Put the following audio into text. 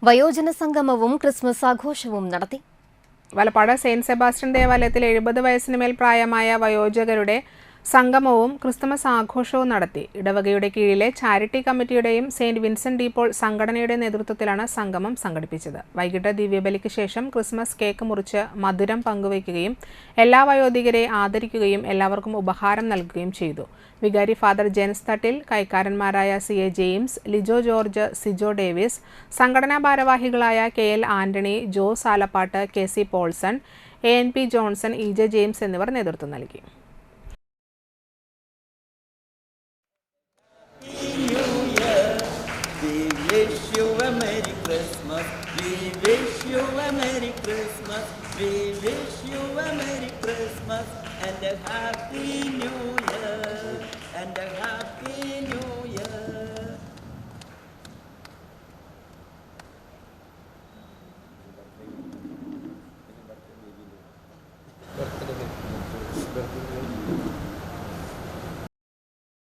വയോജന സംഗമവും ക്രിസ്മസ് ആഘോഷവും നടത്തി. വലപ്പാട് സെയിന്റ് സെബാസ്റ്റ്യൻ ദേവാലയത്തിൽ 70 വയസ്സിന് മേൽ പ്രായമായ വയോജകരുടെ സംഗമവും ക്രിസ്തുമസ് ആഘോഷവും നടത്തി. ഇടവകയുടെ കീഴിലെ ചാരിറ്റി കമ്മിറ്റിയുടെയും സെയിന്റ് വിൻസെന്റ് ഡി പോൾ സംഘടനയുടെ നേതൃത്വത്തിലാണ് സംഗമം സംഘടിപ്പിച്ചത്. വൈകിട്ട് ദിവ്യബലിക്ക് ശേഷം ക്രിസ്മസ് കേക്ക് മുറിച്ച് മധുരം പങ്കുവയ്ക്കുകയും എല്ലാ വയോധികരെ ആദരിക്കുകയും എല്ലാവർക്കും ഉപഹാരം നൽകുകയും ചെയ്തു. വികാരി ഫാദർ ജെൻസ് തട്ടിൽ, കൈക്കാരന്മാരായ CA ജെയിംസ്, ലിജോ ജോർജ്, സിജോ ഡേവിസ്, സംഘടനാ ഭാരവാഹികളായ KL Antony, Jose Alappatt, KC Paulson, ANP Johnson, EJ James എന്നിവർ നേതൃത്വം നൽകി. Merry Christmas, we wish you a Merry Christmas, we wish you a Merry Christmas and a Happy New Year and a Happy